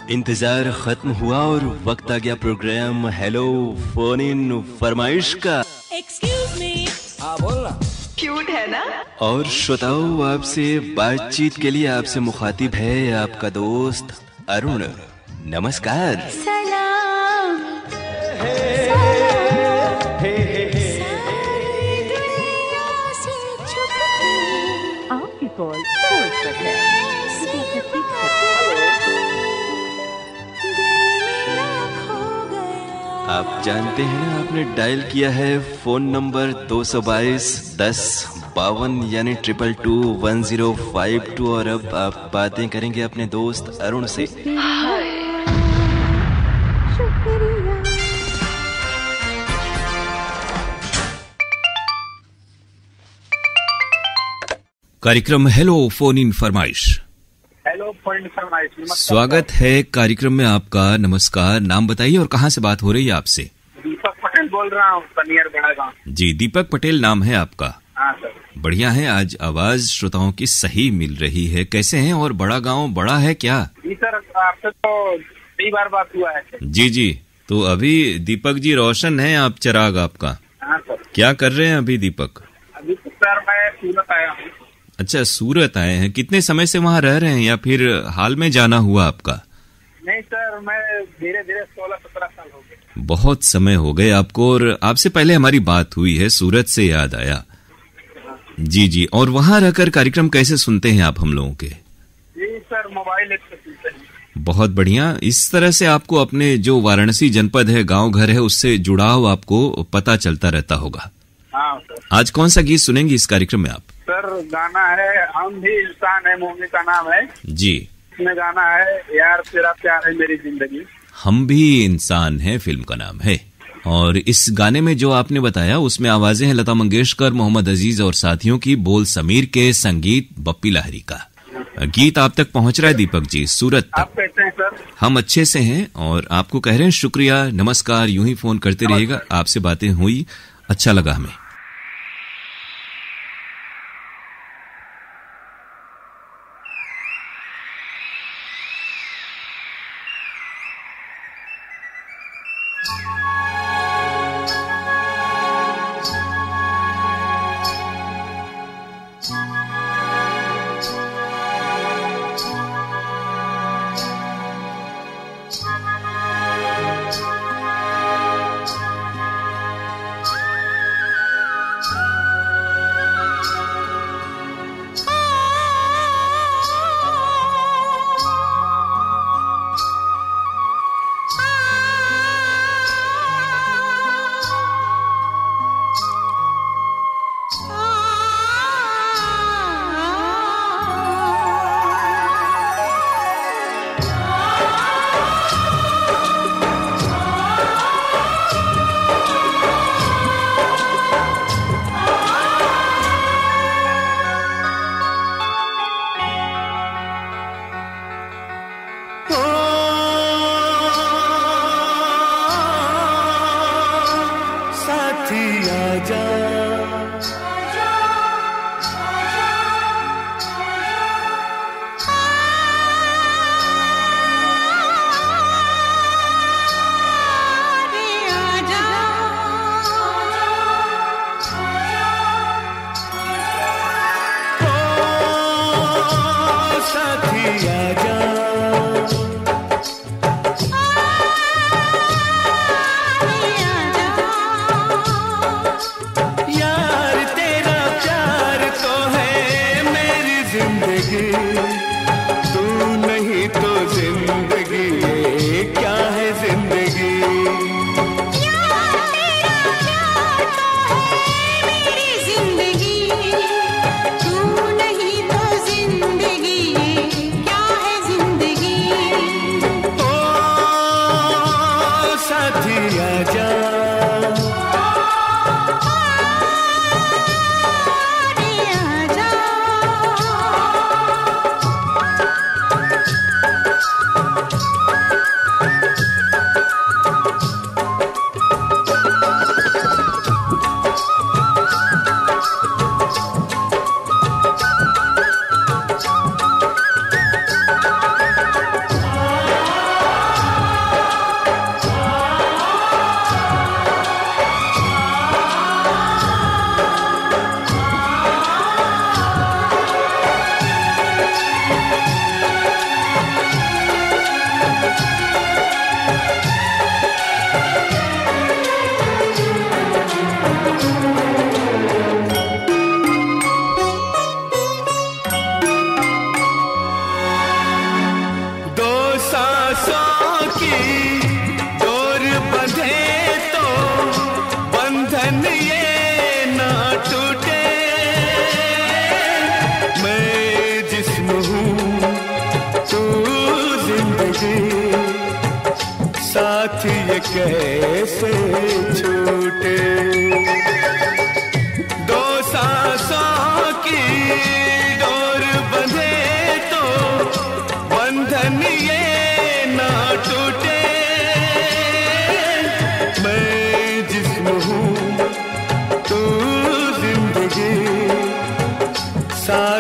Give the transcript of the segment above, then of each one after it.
इंतजार खत्म हुआ और वक्त आ गया प्रोग्राम हेलो फोन इन फरमाइश का। Excuse me. हाँ बोलना। क्यूट है ना। और श्रोताओं, आपसे बातचीत के लिए आपसे मुखातिब है आपका दोस्त अरुण। नमस्कार। सलाम। आपकी कॉल होल्ड पर है। आप जानते हैं ना, आपने डायल किया है फोन नंबर 222 10 52 यानी 2221 और अब आप बातें करेंगे अपने दोस्त अरुण से। कार्यक्रम हेलो फोन इन फरमाइश। हेलो फोन इन फरमाइश। स्वागत है कार्यक्रम में आपका। नमस्कार, नाम बताइए और कहाँ से बात हो रही है आपसे? दीपक पटेल बोल रहा हूँ, पनियर बड़ा गाँव। जी, दीपक पटेल नाम है आपका। हाँ सर। बढ़िया है, आज आवाज श्रोताओं की सही मिल रही है। कैसे हैं? और बड़ा गांव बड़ा है क्या? जी सर, आपसे तो कई बार बात हुआ है। जी जी, तो अभी दीपक जी रोशन है आप चिराग आपका। हाँ सर। क्या कर रहे हैं अभी दीपक? अभी तो सर मैं सूरत आया हूँ। अच्छा, सूरत आए हैं। कितने समय से वहाँ रह रहे हैं या फिर हाल में जाना हुआ आपका? नहीं सर, मैं धीरे धीरे 16-17 साल हो गए। बहुत समय हो गए आपको। और आपसे पहले हमारी बात हुई है, सूरत से याद आया। जी जी, और वहाँ रहकर कार्यक्रम कैसे सुनते हैं आप हम लोगों के? जी सर, मोबाइल ऐप से सुनते हैं। बहुत बढ़िया। इस तरह से आपको अपने जो वाराणसी जनपद है, गांव घर है, उससे जुड़ाव आपको पता चलता रहता होगा। हाँ सर। आज कौन सा गीत सुनेंगे इस कार्यक्रम में आप? सर गाना है हम भी इंसान है, मूवी का नाम है जी। इसमें गाना है यार तेरा प्यार है मेरी जिंदगी। हम भी इंसान है फिल्म का नाम है। और इस गाने में जो आपने बताया उसमें आवाजें हैं लता मंगेशकर, मोहम्मद अजीज और साथियों की, बोल समीर के, संगीत बप्पी लाहिरी का। गीत आप तक पहुंच रहा है दीपक जी, सूरत आप तक। कैसे हैं सर? हम अच्छे से हैं और आपको कह रहे हैं शुक्रिया, नमस्कार। यूं ही फोन करते रहिएगा, आपसे बातें हुई, अच्छा लगा हमें।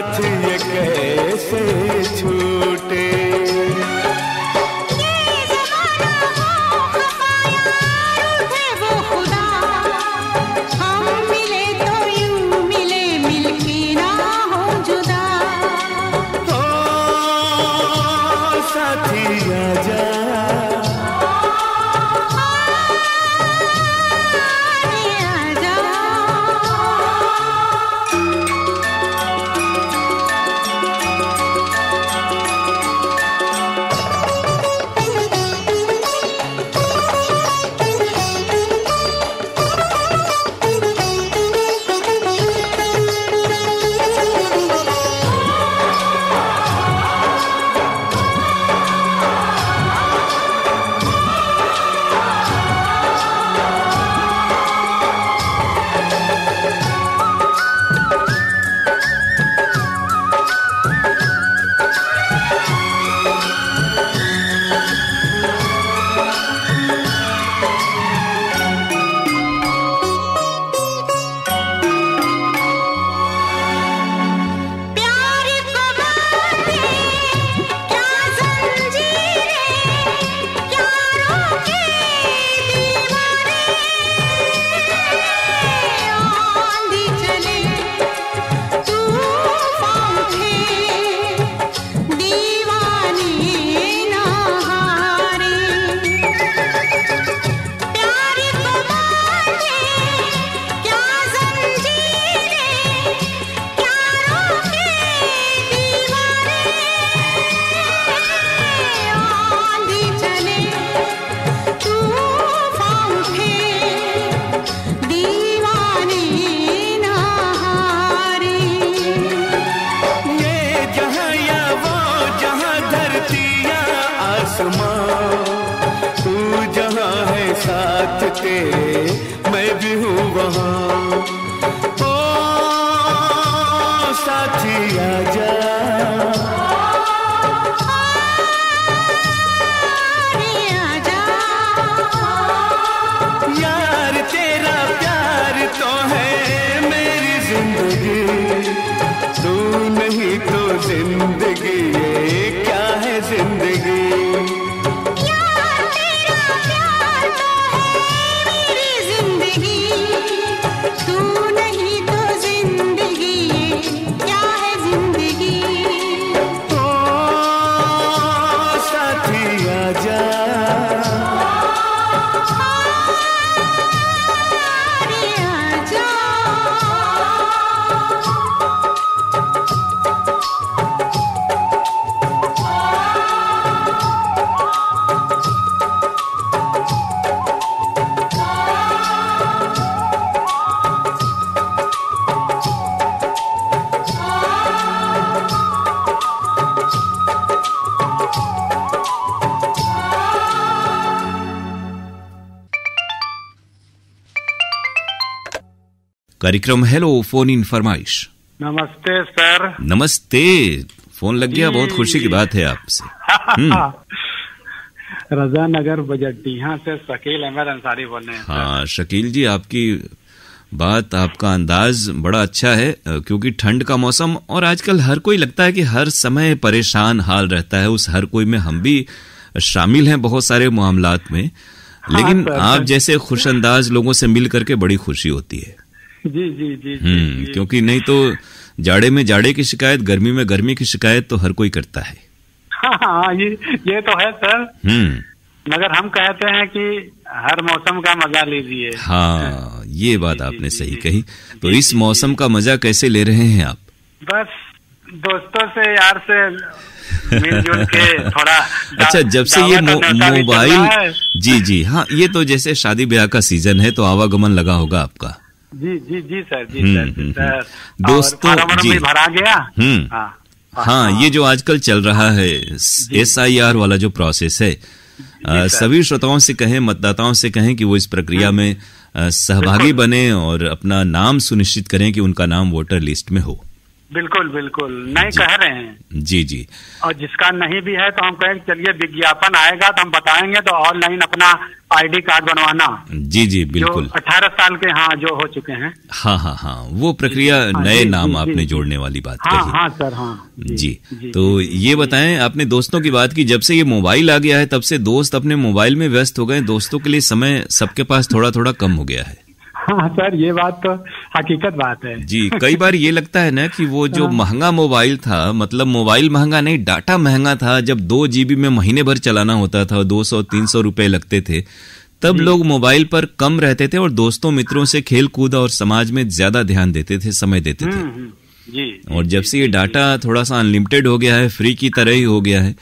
साथ ये कैसे छूटे। कार्यक्रम हेलो फोन इन फरमाइश। नमस्ते सर। नमस्ते, फोन लग गया, बहुत खुशी की बात है आपसे। रजा नगर बजट्टिया से शकील अहमद अंसारी बोल रहे हैं। हाँ शकील जी, आपकी बात, आपका अंदाज बड़ा अच्छा है, क्योंकि ठंड का मौसम और आजकल हर कोई लगता है कि हर समय परेशान हाल रहता है। उस हर कोई में हम भी शामिल हैं बहुत सारे मामलात में, लेकिन आप जैसे खुश अंदाज लोगों से मिल करके बड़ी खुशी होती है। जी जी जी, क्योंकि नहीं तो जाड़े में जाड़े की शिकायत, गर्मी में गर्मी की शिकायत तो हर कोई करता है। हाँ ये तो है सर। मगर हम कहते हैं कि हर मौसम का मजा लीजिए। हाँ, ये बात आपने सही कही। तो इस मौसम का मजा कैसे ले रहे हैं आप? बस दोस्तों से, यार से मिलजुल के थोड़ा। अच्छा, जब से ये मोबाइल, जी हाँ, ये तो जैसे शादी ब्याह का सीजन है तो आवागमन लगा होगा आपका। जी जी जी सर, जी सर। दोस्तों जी भरा गया। हाँ, ये जो आजकल चल रहा है SIR वाला जो प्रोसेस है, सभी श्रोताओं से कहें, मतदाताओं से कहें कि वो इस प्रक्रिया में सहभागी बने और अपना नाम सुनिश्चित करें कि उनका नाम वोटर लिस्ट में हो। बिल्कुल बिल्कुल नहीं कह रहे हैं। जी जी। और जिसका नहीं भी है तो हम कहें चलिए विज्ञापन आएगा तो हम बताएंगे, तो ऑनलाइन अपना आईडी कार्ड बनवाना। जी जी बिल्कुल। जो 18 साल के हाँ जो हो चुके हैं। हाँ हाँ हाँ, वो प्रक्रिया नए नाम आपने जोड़ने वाली बात हाँ कही। हाँ सर हाँ जी। तो ये बताएं, आपने दोस्तों की बात की, जब से ये मोबाइल आ गया है तब से दोस्त अपने मोबाइल में व्यस्त हो गए, दोस्तों के लिए समय सबके पास थोड़ा थोड़ा कम हो गया है। हाँ सर, ये बात तो हकीकत बात है। जी, कई बार ये लगता है ना कि वो जो महंगा मोबाइल था, मतलब मोबाइल महंगा नहीं, डाटा महंगा था, जब 2 GB में महीने भर चलाना होता था, 200-300 रुपए लगते थे, तब लोग मोबाइल पर कम रहते थे और दोस्तों मित्रों से खेल कूद और समाज में ज्यादा ध्यान देते थे, समय देते थे। जी। और जब से ये डाटा थोड़ा सा अनलिमिटेड हो गया है, फ्री की तरह ही हो गया है,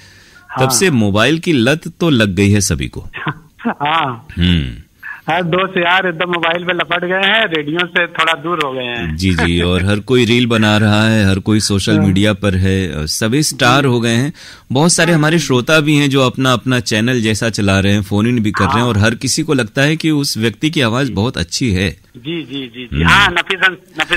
तब से मोबाइल की लत तो लग गई है सभी को। हाँ। हर दोस्त यार एकदम मोबाइल पे लपट गए हैं, रेडियो से थोड़ा दूर हो गए हैं। जी जी। और हर कोई रील बना रहा है, हर कोई सोशल मीडिया पर है, सभी स्टार हो गए हैं। बहुत सारे हमारे श्रोता भी हैं जो अपना अपना चैनल जैसा चला रहे हैं, फोन इन भी कर रहे हैं, और हर किसी को लगता है कि उस व्यक्ति की आवाज बहुत अच्छी है। जी जी जी जी। हाँ, नफीस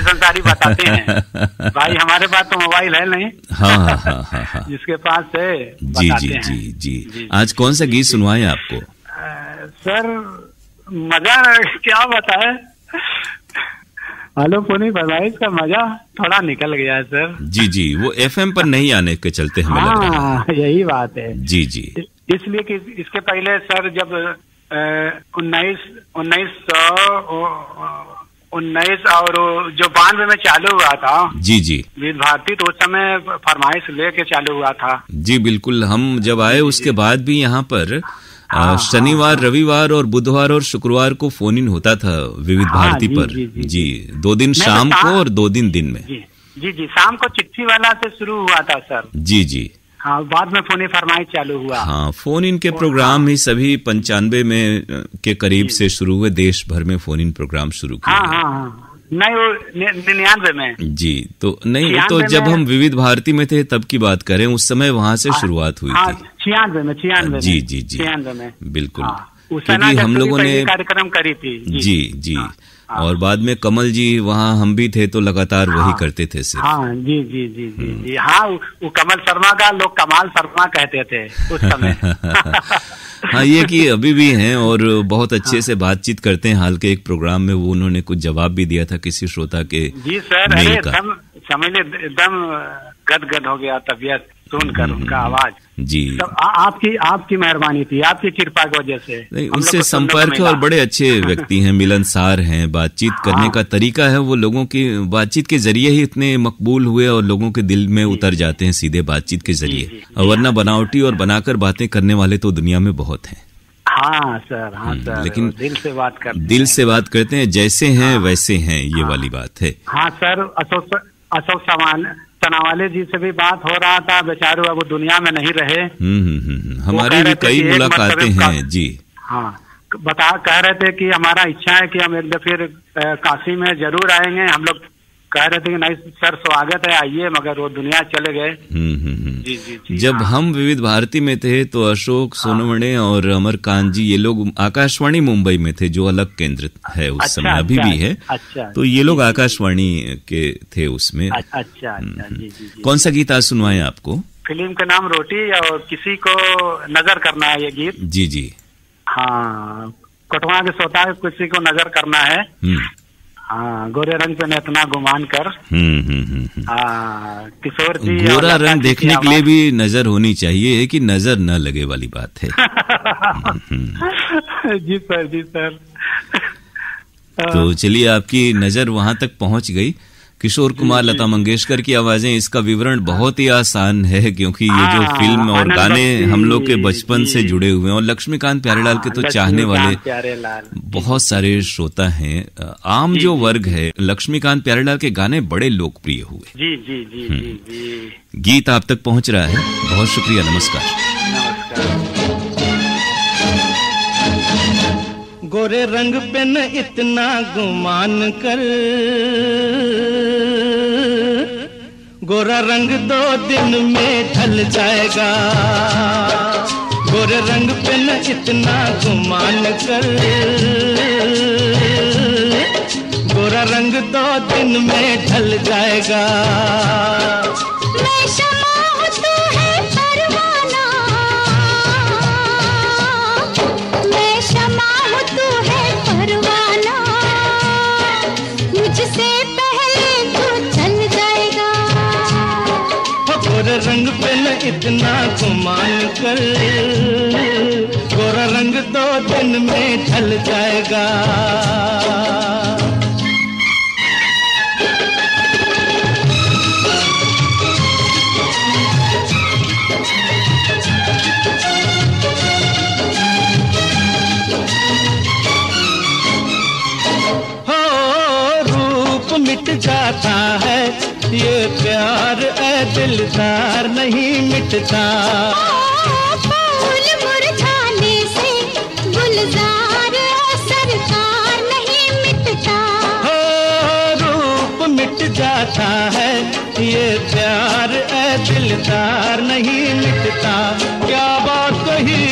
अंसारी बताते हैं। भाई हमारे पास तो मोबाइल है नहीं। हाँ हाँ हाँ हाँ हाँ। जिसके पास है जी जी जी जी। आज कौन सा गीत सुनवाएं आपको? सर मजा क्या बताए, हेलो पुनी फरमाइश का मजा थोड़ा निकल गया है सर। जी जी, वो FM पर नहीं आने के चलते हमें लग रहा है। यही बात है। जी जी। इसलिए कि इसके पहले सर जब 1919 और जो 92 में चालू हुआ था। जी जी। विविध भारती, तो उस समय फरमाइश लेके चालू हुआ था। जी बिल्कुल। हम जब आए उसके बाद भी यहाँ पर शनिवार, रविवार और बुधवार और शुक्रवार को फोन इन होता था विविध भारती पर। जी 2 दिन शाम को और 2 दिन दिन में। जी जी। शाम को चिट्ठी वाला से शुरू हुआ था सर। जी जी। हाँ, बाद में फोन फरमाइश चालू हुआ। हाँ, फोन इन के प्रोग्राम ही सभी 95 में के करीब से शुरू हुए, देश भर में फोन इन प्रोग्राम शुरू किए। हाँ हाँ हाँ। नहीं, वो 99 में। जी। तो नहीं, तो जब हम विविध भारती में थे तब की बात करें, उस समय वहाँ से शुरुआत हुई थी। 96 में। जी जी जी। 96 में बिल्कुल। क्योंकि हम लोगों ने कार्यक्रम करी थी। जी जी। और बाद में कमल जी, वहाँ हम भी थे तो लगातार वही करते थे सिर्फ। हाँ जी जी जी जी जी। हाँ, वो कमल शर्मा का लोग कमाल शर्मा कहते थे उस समय। हाँ, ये कि अभी भी हैं और बहुत अच्छे से बातचीत करते हैं। हाल के एक प्रोग्राम में वो उन्होंने कुछ जवाब भी दिया था किसी श्रोता के। जी सर, अरे एकदम समझ ले, एकदम गदगद हो गया तबीयत सुनकर उनका आवाज। जी। तो आपकी मेहरबानी थी, आपकी कृपा की वजह से। नहीं, उनसे संपर्क, और बड़े अच्छे व्यक्ति हैं, मिलनसार हैं, बातचीत करने का तरीका है, वो लोगों की बातचीत के जरिए ही इतने मकबूल हुए और लोगों के दिल में उतर जाते हैं सीधे बातचीत के जरिए। वरना बनावटी और बनाकर बातें करने वाले तो दुनिया में बहुत हैं। हाँ सर, हाँ सर। लेकिन दिल से बात करते हैं, जैसे हैं वैसे हैं, ये वाली बात है। हाँ सर, अशोक सनावाले जी से भी बात हो रहा था, बेचारे वो दुनिया में नहीं रहे। हमारी भी कई मुलाकातें हैं। जी हाँ, कह रहे थे कि हमारा इच्छा है कि हम एक दफे फिर काशी में जरूर आएंगे। हम लोग कह रहे थे कि नहीं सर स्वागत है, आइए, मगर वो दुनिया चले गए। जी जी जी। जब हम विविध भारती में थे तो अशोक सोनवणे और अमरकांत जी, ये लोग आकाशवाणी मुंबई में थे, जो अलग केंद्र है उस समय, अभी भी है। अच्छा। तो ये लोग आकाशवाणी के थे उसमें। अच्छा। जी जी। कौन सा गीत आज सुनवाएं आपको? फिल्म का नाम रोटी, और किसी को नजर करना है ये गीत। जी जी। हाँ, कटवा के सोता किसी को नजर करना है। हाँ, गोरे रंग पे इतना गुमान कर। किशोर जी, गोरा रंग देखने के लिए भी नजर होनी चाहिए, कि नजर न लगे वाली बात है। जी सर, जी सर। तो चलिए, आपकी नजर वहां तक पहुंच गई। किशोर कुमार, लता मंगेशकर की आवाजें, इसका विवरण बहुत ही आसान है, क्योंकि ये जो फिल्म और गाने हम लोग के बचपन से जुड़े हुए हैं, और लक्ष्मीकांत प्यारेलाल के तो चाहने वाले बहुत सारे श्रोता हैं। आम जो वर्ग है, लक्ष्मीकांत प्यारेलाल के गाने बड़े लोकप्रिय हुए। जी जी जी जी। गीत आप तक पहुंच रहा है, बहुत शुक्रिया, नमस्कार। गोरे रंग पे न इतना गुमान कर, गोरा रंग 2 दिन में ढल जाएगा। गोरे रंग पे न इतना गुमान कर, गोरा रंग 2 दिन में ढल जाएगा। मैं शमा हूँ तू है परवाना, मैं शमा हूँ तू है परवाना, मुझसे पहले तू चल जाएगा। गोरा रंग पे न इतना गुमान कर, गोरा रंग 2 दिन में ढल जाएगा। मिट जाता है ये प्यार ऐ दिलदार नहीं मिटता। फूल मुरझाने से गुलजार सरकार नहीं मिटता। हो रूप मिट जाता है ये प्यार ऐ दिलदार नहीं मिटता। क्या बात कही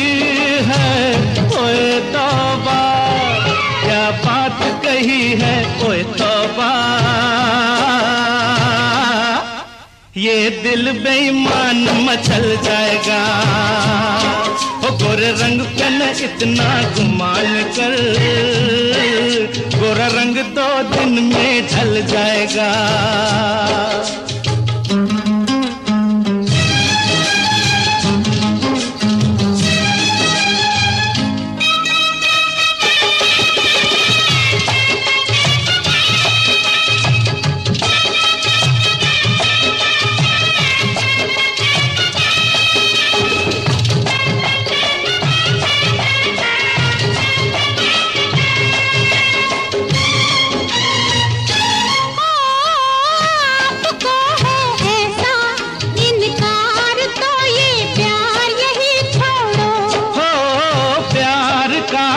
है ओए तौबा, क्या बात कही है ओए तौबा, ये दिल बेईमान मचल जाएगा। ओ गोरे रंग पे न इतना गुमान कर, गोरा रंग 2 दिन में ढल जाएगा।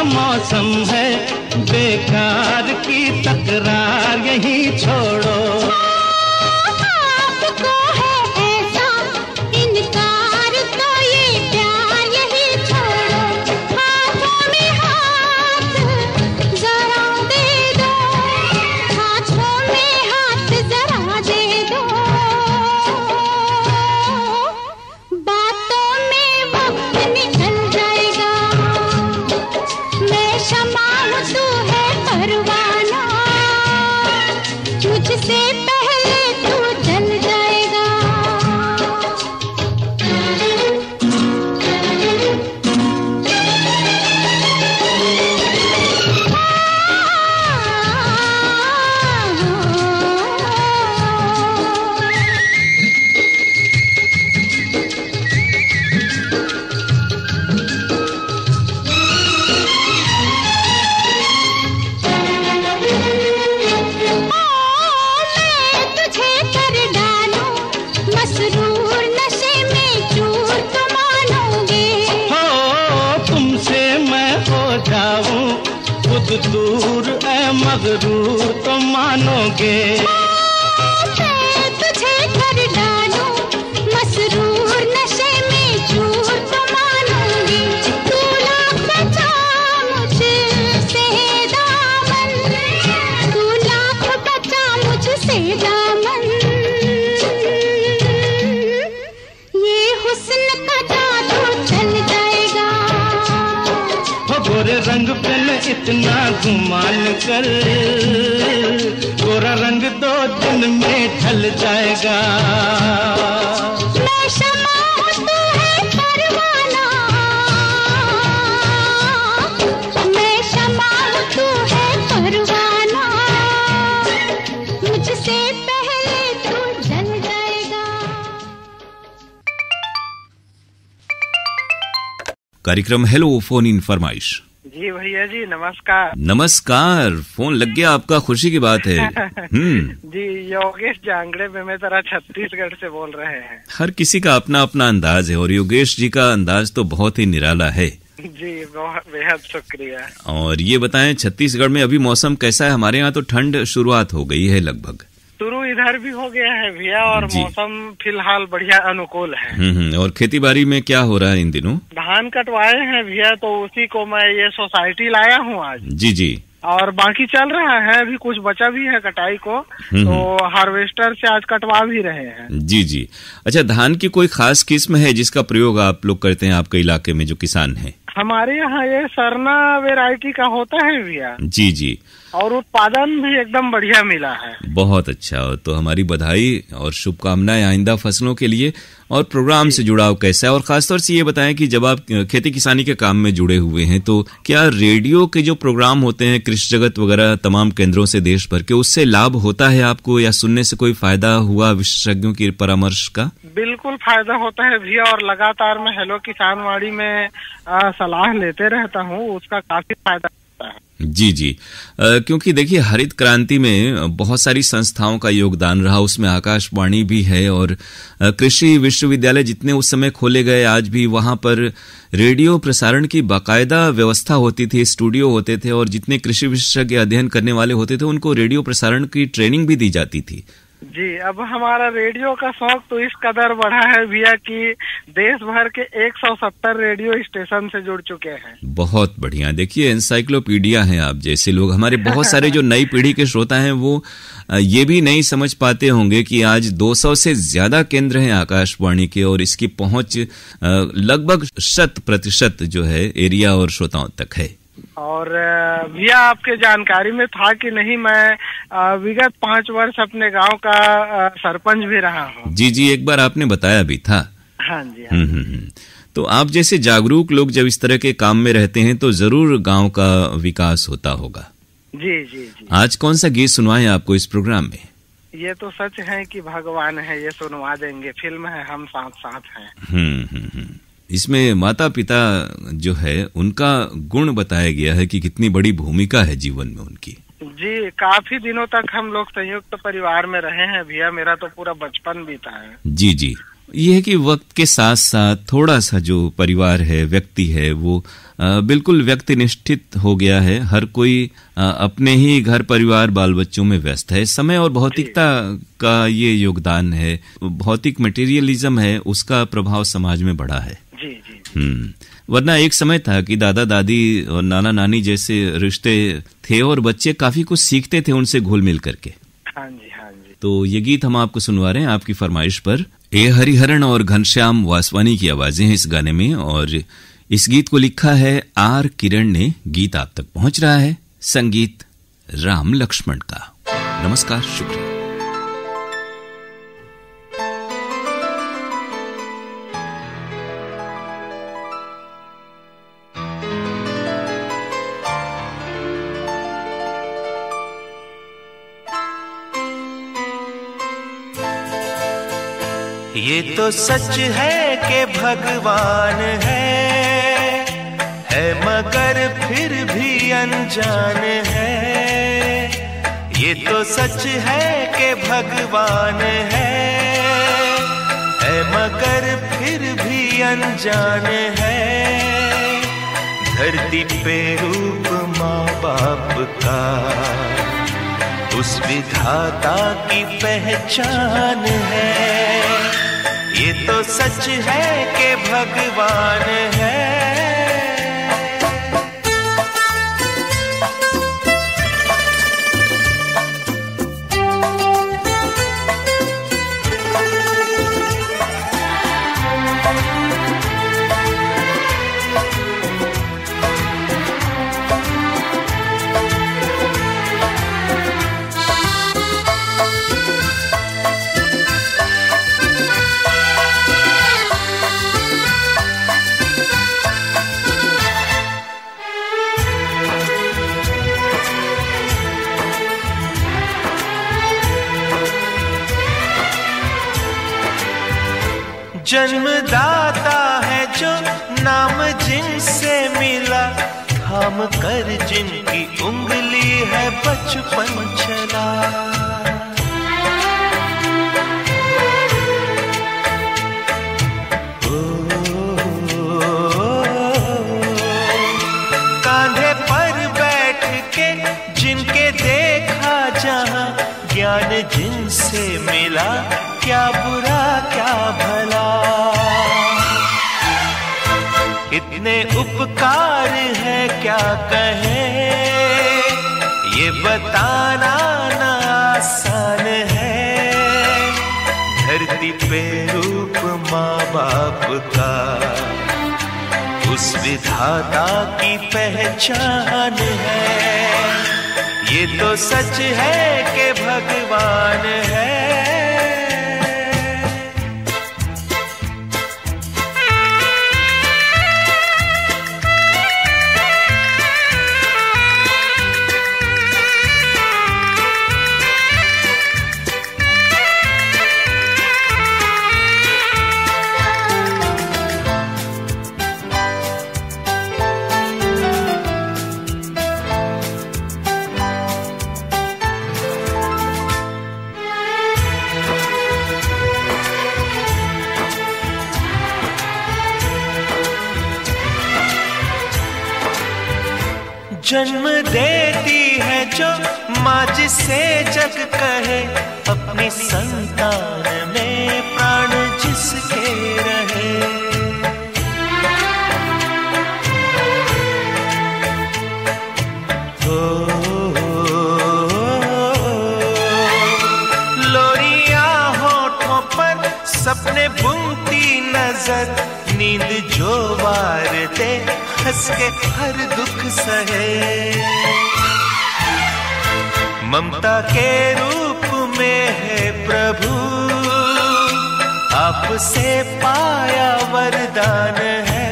मौसम है बेकार की तकरार यही छोड़ो। आपको है ऐसा इनकार तो ये प्यार यही छोड़ो। हाथों में हाथ जरा दे दो, हाथों में हाथ जरा दे दो, बातों में वक्त निकल जाएगा। मैं शमा हूँ तू है परवाना, मुझसे पहले तू जल जाएगा। दूर ऐ मगरूर तो मानोगे। मैं तुझे कर डालूं मसरूर नशे में चूर तो मानूंगी। तू लाख बचा मुझसे दामन, तू लाख बचा मुझसे दामन, ये हुस्न का जादू चल जाएगा। गोरे रंग पे न इतना गुमान कर, गोरा रंग 2 दिन में ढल जाएगा। मैं शमा हूँ तू है परवाना, मैं शमा हूँ तू है परवाना, मुझसे पहले तू जल जाएगा। कार्यक्रम हेलो फोन इन फरमाइश। जी भैया जी नमस्कार। नमस्कार, फोन लग गया आपका, खुशी की बात है। जी योगेश जांगड़े बेमेतरा छत्तीसगढ़ से बोल रहे हैं। हर किसी का अपना अपना अंदाज है और योगेश जी का अंदाज तो बहुत ही निराला है। जी बहुत बेहद शुक्रिया। और ये बताएं छत्तीसगढ़ में अभी मौसम कैसा है? हमारे यहाँ तो ठंड शुरुआत हो गई है लगभग। शुरू इधर भी हो गया है भैया और मौसम फिलहाल बढ़िया अनुकूल है। और खेती बाड़ी में क्या हो रहा है इन दिनों? धान कटवाए हैं भैया, तो उसी को मैं ये सोसाइटी लाया हूँ आज। जी जी। और बाकी चल रहा है, अभी कुछ बचा भी है कटाई को, तो हार्वेस्टर से आज कटवा भी रहे हैं। जी जी। अच्छा, धान की कोई खास किस्म है जिसका प्रयोग आप लोग करते हैं आपके इलाके में, जो किसान हैं? हमारे यहाँ ये सरना वैरायटी का होता है भैया। जी जी। और उत्पादन भी एकदम बढ़िया मिला है। बहुत अच्छा, तो हमारी बधाई और शुभकामनाएं आइंदा फसलों के लिए। और प्रोग्राम से जुड़ाव कैसा है, और खासतौर से ये बताएं कि जब आप खेती किसानी के काम में जुड़े हुए हैं, तो क्या रेडियो के जो प्रोग्राम होते हैं कृषि जगत वगैरह तमाम केंद्रों से देश भर के, उससे लाभ होता है आपको, या सुनने से कोई फायदा हुआ विशेषज्ञों की परामर्श का? बिल्कुल फायदा होता है भैया, और लगातार मैं हेलो किसानवाड़ी में सलाह लेते रहता हूँ, उसका काफी फायदा होता है। जी जी। क्योंकि देखिए, हरित क्रांति में बहुत सारी संस्थाओं का योगदान रहा, उसमें आकाशवाणी भी है, और कृषि विश्वविद्यालय जितने उस समय खोले गए, आज भी वहां पर रेडियो प्रसारण की बाकायदा व्यवस्था होती थी, स्टूडियो होते थे, और जितने कृषि विशेषज्ञ अध्ययन करने वाले होते थे उनको रेडियो प्रसारण की ट्रेनिंग भी दी जाती थी। जी, अब हमारा रेडियो का शौक तो इस कदर बढ़ा है भैया कि देश भर के 170 रेडियो स्टेशन से जुड़ चुके हैं। बहुत बढ़िया। देखिए, एनसाइक्लोपीडिया हैं आप जैसे लोग। हमारे बहुत सारे जो नई पीढ़ी के श्रोता हैं वो ये भी नहीं समझ पाते होंगे कि आज 200 से ज्यादा केंद्र हैं आकाशवाणी के, और इसकी पहुंच लगभग 100% जो है एरिया और श्रोताओं तक है। और भैया आपके जानकारी में था कि नहीं, मैं विगत 5 वर्ष अपने गांव का सरपंच भी रहा हूं। जी जी, एक बार आपने बताया भी था। हाँ जी। तो आप जैसे जागरूक लोग जब इस तरह के काम में रहते हैं तो जरूर गांव का विकास होता होगा। जी जी जी। आज कौन सा गीत सुनवाएं आपको इस प्रोग्राम में? ये तो सच है कि भगवान है, ये सुनवा देंगे। फिल्म है हम साथ साथ हैं। इसमें माता पिता जो है उनका गुण बताया गया है कि कितनी बड़ी भूमिका है जीवन में उनकी। जी, काफी दिनों तक हम लोग संयुक्त परिवार में रहे हैं भैया, मेरा तो पूरा बचपन बीता है। जी जी। ये है कि वक्त के साथ साथ थोड़ा सा जो परिवार है, व्यक्ति है, वो बिल्कुल व्यक्तिनिष्ठित हो गया है। हर कोई अपने ही घर परिवार बाल बच्चों में व्यस्त है। समय और भौतिकता का ये योगदान है, भौतिक मटेरियलिज्म है, उसका प्रभाव समाज में बढ़ा है। जी जी। वरना एक समय था कि दादा दादी और नाना नानी जैसे रिश्ते थे और बच्चे काफी कुछ सीखते थे उनसे घुल मिल करके। हाँ जी, हाँ जी। तो ये गीत हम आपको सुनवा रहे हैं आपकी फरमाइश पर। ए हरिहरन और घनश्याम वासवानी की आवाजें हैं इस गाने में, और इस गीत को लिखा है आर किरण ने। गीत आप तक पहुंच रहा है संगीत राम लक्ष्मण का। नमस्कार, शुक्रिया। ये तो सच है कि भगवान है मगर फिर भी अनजान है। ये तो सच है कि भगवान है मगर फिर भी अनजान है। धरती पे रूप माँ बाप का उस विधाता की पहचान है। ये तो सच है कि भगवान है। जन्मदाता है जो नाम जिनसे मिला, थाम कर जिनकी उंगली है बचपन चला। कांधे पर बैठ के जिनके देखा जहां, ज्ञान जिनसे मिला, क्या बुरा क्या भला। इतने उपकार है क्या कहें, बताना ना आसान है, धरती पे रूप माँ बाप का उस विधाता की पहचान है। ये तो सच है कि भगवान है। जन्म देती है जो माँ जिसे जग कहे, अपनी संतान में प्राण जिसके रहे। लोरियां होठों पर सपने बुनती नजर, नींद जो वार दे हंस के हर दुख सहे। ममता के रूप में है प्रभु, आपसे पाया वरदान है।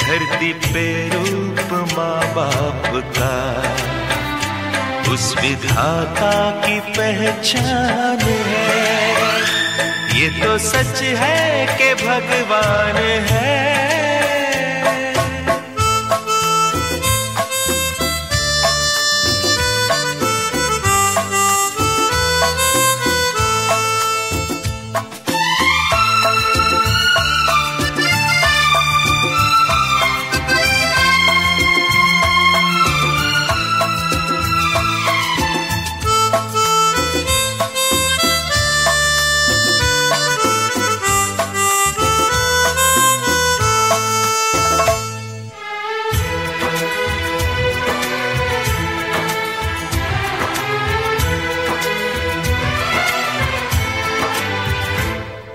धरती पे रूप माँ बाप का उस विधाता की पहचान है। ये तो सच है कि भगवान है।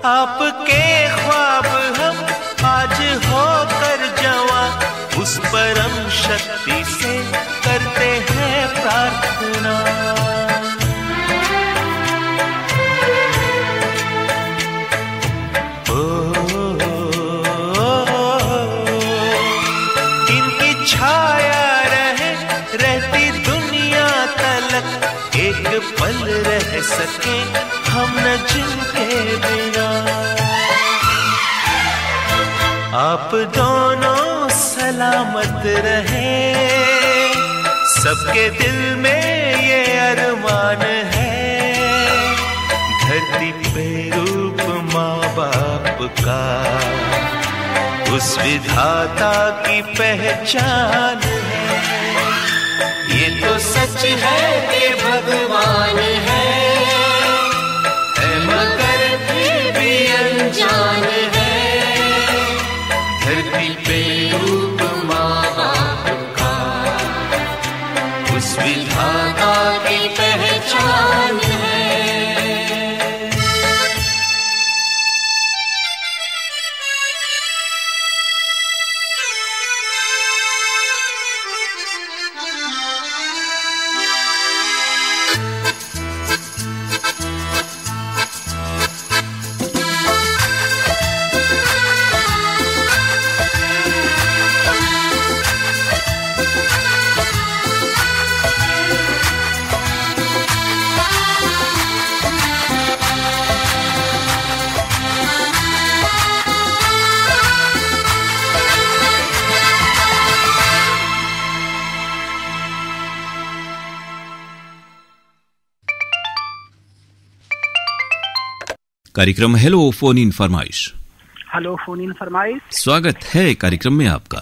आपके ख्वाब हम आज होकर जवां, उस परम शक्ति से करते हैं प्रार्थना। इनकी छाया रहती दुनिया तलक, एक पल रह सके हम न जिनके बिना। आप दोनों सलामत रहे, सबके दिल में ये अरमान है। धरती पे रूप माँ बाप का उस विधाता की पहचान है। ये तो सच है कि भगवान है, मगर फिर भी अनजान है। धरती पे रूप माँ बाप का उस विधाता की पहचान है। कार्यक्रम हेलो फोन इन फरमाइश। हेलो फोन इन फरमाइश, स्वागत है कार्यक्रम में आपका।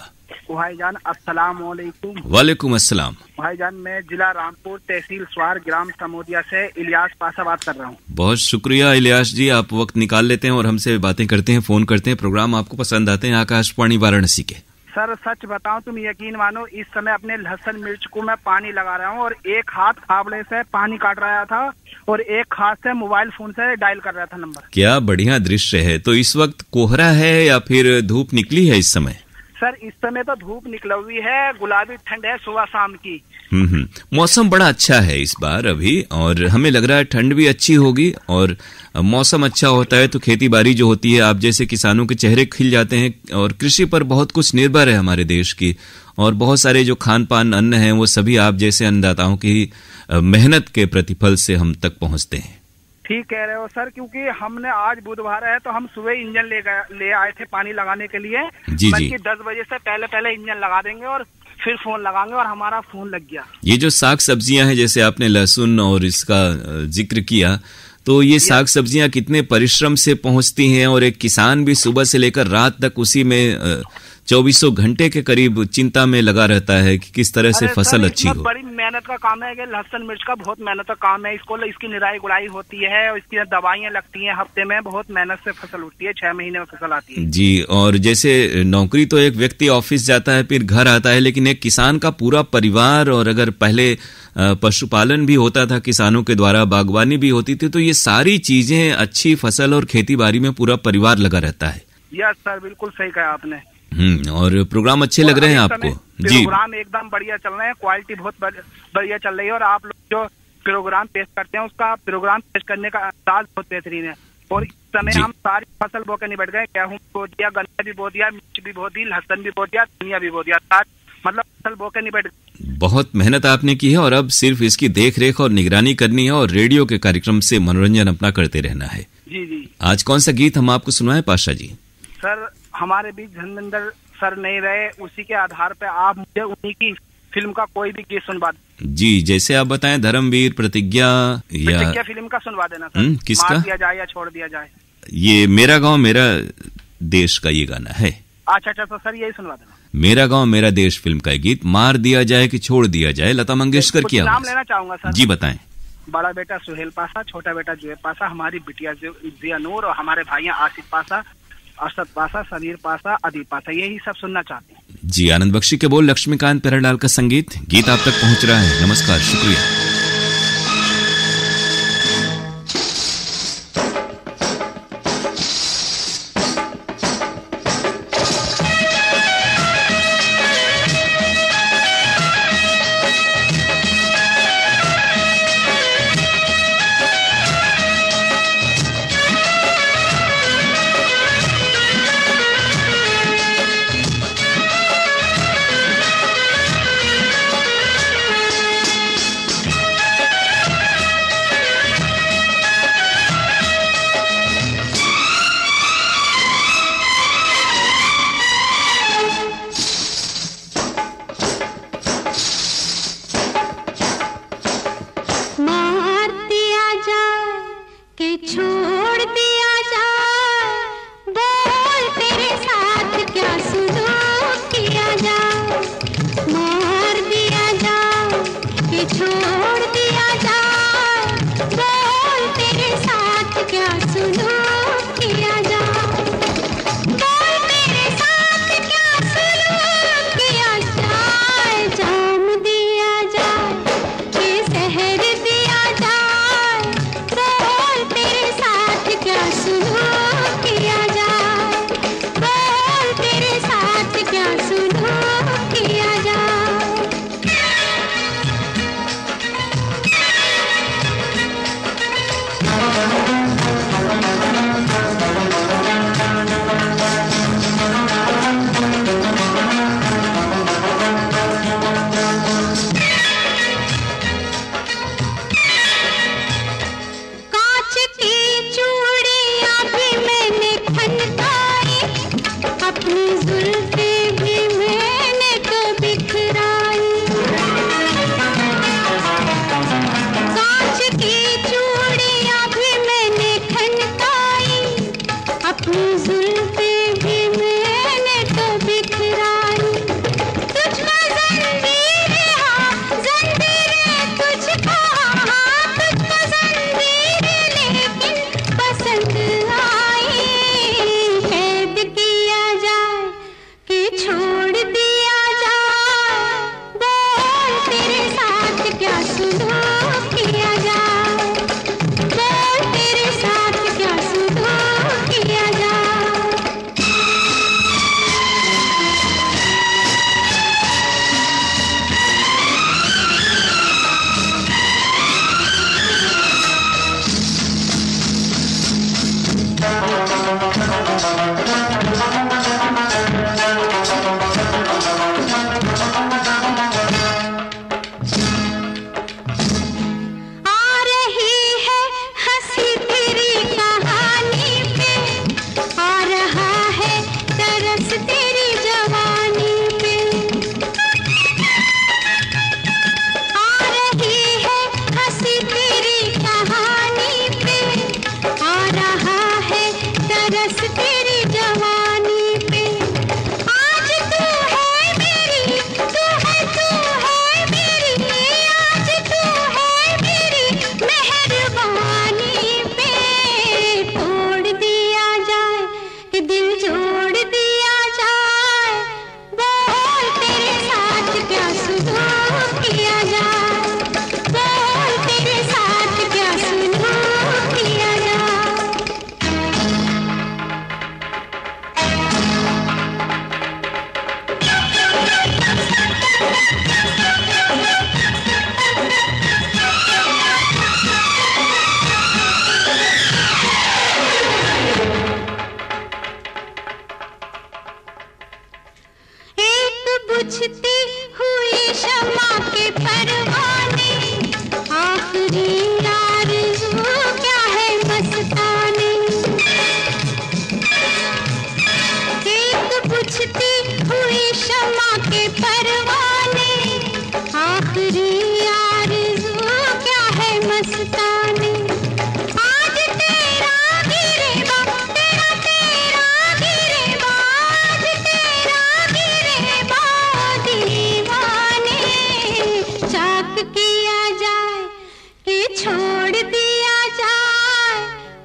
भाईजान अस्सलाम वालेकुम। वालेकुम अस्सलाम। भाईजान मैं जिला रामपुर तहसील स्वार ग्राम समोदिया से इलियास पासा बात कर रहा हूँ। बहुत शुक्रिया इलियास जी, आप वक्त निकाल लेते हैं और हमसे बातें करते हैं, फोन करते हैं। प्रोग्राम आपको पसंद आते हैं आकाशवाणी वाराणसी के? सर सच बताऊं, तुम यकीन मानो, इस समय अपने लहसुन मिर्च को मैं पानी लगा रहा हूँ और एक हाथ फावड़े से पानी काट रहा था और एक हाथ से मोबाइल फोन से डायल कर रहा था नंबर। क्या बढ़िया दृश्य है। तो इस वक्त कोहरा है या फिर धूप निकली है इस समय? सर इस समय तो धूप निकली हुई है, गुलाबी ठंड है सुबह शाम की। मौसम बड़ा अच्छा है इस बार अभी, और हमें लग रहा है ठंड भी अच्छी होगी। और मौसम अच्छा होता है तो खेती बाड़ी जो होती है, आप जैसे किसानों के चेहरे खिल जाते हैं। और कृषि पर बहुत कुछ निर्भर है हमारे देश की, और बहुत सारे जो खान पान अन्न हैं वो सभी आप जैसे अन्नदाताओं की मेहनत के प्रतिफल से हम तक पहुंचते हैं। ठीक कह रहे हो सर, क्योंकि हमने आज बुधवार है तो हम सुबह इंजन ले आए थे पानी लगाने के लिए। जी जी। 10 बजे से पहले इंजन लगा देंगे और फिर फोन लगाएंगे, और हमारा फोन लग गया। ये जो साग सब्जियां हैं, जैसे आपने लहसुन और इसका जिक्र किया, तो ये साग सब्जियां कितने परिश्रम से पहुंचती हैं, और एक किसान भी सुबह से लेकर रात तक उसी में 24 घंटे के करीब चिंता में लगा रहता है कि किस तरह से फसल अच्छी हो। बड़ी मेहनत का काम है कि लहसुन मिर्च का बहुत मेहनत का काम है। इसकी निराई गुड़ाई होती है और इसकी दवाइयाँ लगती हैं, हफ्ते में बहुत मेहनत से फसल उठती है, 6 महीने में फसल आती है। जी, और जैसे नौकरी तो एक व्यक्ति ऑफिस जाता है फिर घर आता है, लेकिन एक किसान का पूरा परिवार, और अगर पहले पशुपालन भी होता था किसानों के द्वारा, बागवानी भी होती थी, तो ये सारी चीजें, अच्छी फसल और खेती बाड़ी में पूरा परिवार लगा रहता है। यस सर, बिल्कुल सही कहा आपने। और प्रोग्राम अच्छे लग रहे हैं आपको? जी, प्रोग्राम एकदम बढ़िया चल रहे हैं, क्वालिटी बहुत बढ़िया चल रही है, और आप लोग जो प्रोग्राम पेश करते हैं उसका प्रोग्राम पेश करने का अंदाज बहुत बेहतरीन है। और इस समय हम सारी फसल बो के निपट गए, गेहूं बो दिया, गन्ना भी बो दिया, मिर्च भी बो दी, लहसुन भी बो दिया, धनिया भी बो दिया, मतलब फसल बो के निपट गए। बहुत मेहनत आपने की है, और अब सिर्फ इसकी देख रेख और निगरानी करनी है, और रेडियो के कार्यक्रम से मनोरंजन अपना करते रहना है। जी जी। आज कौन सा गीत हम आपको सुनाएं पाशा जी? सर हमारे बीच धर्मेंद्र सर नहीं रहे, उसी के आधार पे आप मुझे उन्हीं की फिल्म का कोई भी गीत सुनवा दें। जी, जैसे आप बताएं, धर्मवीर, प्रतिज्ञा या फिल्म का सुनवा देना सर। किसका? मार दिया जाए या छोड़ दिया जाए। ये मेरा गांव मेरा देश का ये गाना है। अच्छा तो सर यही सुनवा देना। मेरा गांव मेरा देश फिल्म का गीत, मार दिया जाए कि छोड़ दिया जाए, लता मंगेशकर की आवाज। नाम लेना चाहूंगा सर। जी बताएं। बड़ा बेटा सुहेल पासा, छोटा बेटा जुएब पासा, हमारी बिटिया जिया नूर, और हमारे भाइयां आसिफ पासा, अरशद पासा, समीर पासा, अदीब पासा, यही सब सुनना चाहते हैं। जी, आनंद बख्शी के बोल, लक्ष्मीकांत पेराडाल का संगीत, गीत आप तक पहुंच रहा है। नमस्कार, शुक्रिया। छोड़ बुझती हुई शमा के परवाने, आखिरी आरज़ू क्या है मस्ताने। एक बुझती हुई शमा के परवाने, आखिरी आरज़ू क्या है मस्ताने। आज तेरा गिरेबा, तेरा तेरा गिरेबा, आज तेरा गिरेबा दीवाने। चाक किया जाए कि छोड़ दिया जाए,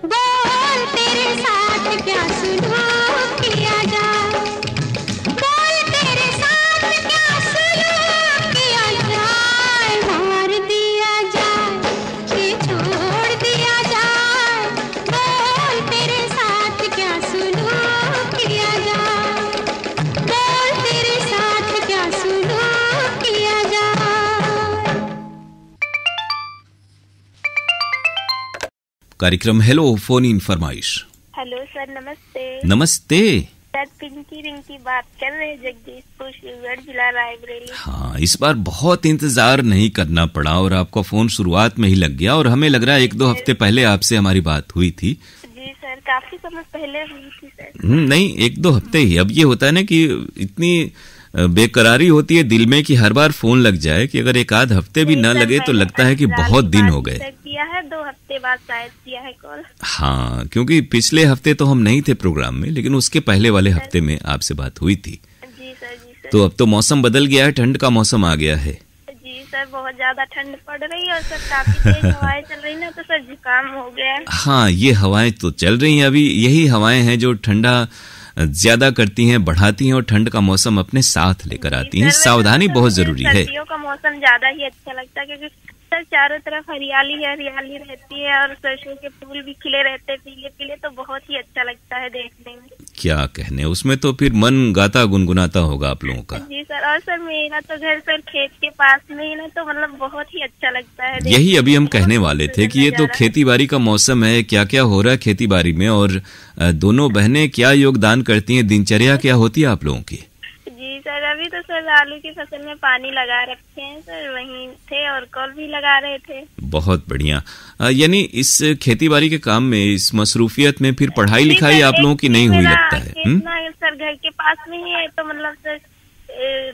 बोल तेरे साथ क्या सुलूक किया जाए, बोल तेरे साथ क्या सुलूक किया जाए। मार दिया जाए कि छोड़ दिया जाए, बोल तेरे साथ क्या सुलूक किया जाए, बोल तेरे साथ क्या सुलूक किया जाए। कार्यक्रम हेलो फोन इन फरमाइश। हेलो सर, नमस्ते। नमस्ते। सर पिंकी रिंकी बात कर रहे हैं, जगदीशपुर शिवगढ़ जिला रायबरेली। हाँ, इस बार बहुत इंतजार नहीं करना पड़ा और आपका फोन शुरुआत में ही लग गया, और हमें लग रहा है 1-2 हफ्ते पहले आपसे हमारी बात हुई थी। जी सर, काफी समय पहले हुई थी सर। नहीं, 1-2 हफ्ते ही। अब ये होता है ना कि इतनी बेकरारी होती है दिल में कि हर बार फोन लग जाए कि अगर 1-आध हफ्ते भी न लगे तो लगता है कि बहुत दिन हो गए। किया है 2 हफ्ते बाद शायद किया है कॉल। हाँ, क्योंकि पिछले हफ्ते तो हम नहीं थे प्रोग्राम में, लेकिन उसके पहले वाले हफ्ते में आपसे बात हुई थी। जी सर, जी सर। तो अब तो मौसम बदल गया है, ठंड का मौसम आ गया है। जी सर, बहुत ज्यादा ठंड पड़ रही है और सर काफी तेज हवाएं चल रही ना, तो सर जुकाम हो गया है। हाँ, ये हवाएं तो चल रही हैं अभी। यही हवाएं हैं जो ठंडा ज्यादा करती हैं, बढ़ाती हैं और ठंड का मौसम अपने साथ लेकर आती हैं। सावधानी बहुत जरूरी है। सर्दियों का मौसम ज्यादा ही अच्छा लगता है, क्योंकि सर चारों तरफ हरियाली हरियाली रहती है और सरसों के फूल भी खिले रहते हैं पीले पीले, तो बहुत ही अच्छा लगता है देखने में। क्या कहने, उसमें तो फिर मन गाता गुनगुनाता होगा आप लोगों का। जी सर, और सर मेरा तो घर सर खेत के पास में ही ना, तो मतलब बहुत ही अच्छा लगता है। यही अभी हम कहने वाले थे कि ये तो खेती बाड़ी का मौसम है, क्या क्या हो रहा है खेती बाड़ी में, और दोनों बहनें क्या योगदान करती हैं, दिनचर्या क्या होती है आप लोगों की। जी सर, अभी तो सर आलू की फसल में पानी लगा रखे हैं सर, वहीं थे और कल भी लगा रहे थे। बहुत बढ़िया। यानी इस खेती बाड़ी के काम में, इस मसरूफियत में फिर पढ़ाई लिखाई आप लोगों की नहीं हुई लगता है। सर घर के पास में ही है, तो मतलब सर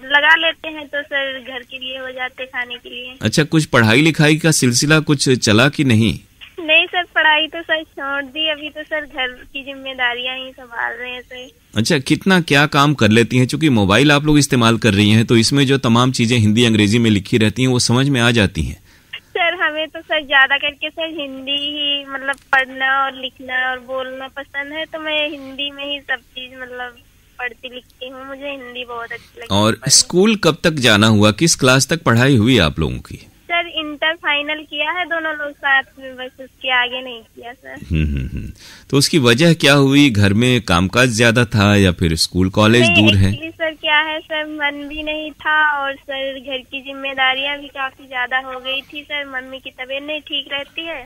लगा लेते हैं तो सर घर के लिए हो जाते, खाने के लिए। अच्छा, कुछ पढ़ाई लिखाई का सिलसिला कुछ चला कि नहीं? नहीं सर, पढ़ाई तो सर छोड़ दी, अभी तो सर घर की जिम्मेदारियां ही संभाल रहे हैं सर। अच्छा, कितना क्या काम कर लेती हैं? क्योंकि मोबाइल आप लोग इस्तेमाल कर रही हैं, तो इसमें जो तमाम चीजें हिंदी अंग्रेजी में लिखी रहती हैं वो समझ में आ जाती हैं। सर हमें तो सर ज्यादा करके सर हिंदी ही मतलब पढ़ना और लिखना और बोलना पसंद है, तो मैं हिंदी में ही सब चीज मतलब पढ़ती लिखती हूँ, मुझे हिंदी बहुत अच्छी लगती है। और स्कूल कब तक जाना हुआ, किस क्लास तक पढ़ाई हुई आप लोगों की? सर इंटर फाइनल किया है दोनों लोग साथ में, बस उसके आगे नहीं किया सर। तो उसकी वजह क्या हुई? घर में कामकाज ज्यादा था या फिर स्कूल कॉलेज दूर है? सर क्या है सर, मन भी नहीं था और सर घर की जिम्मेदारियां भी काफी ज्यादा हो गई थी सर, मम्मी की तबीयत नहीं ठीक रहती है,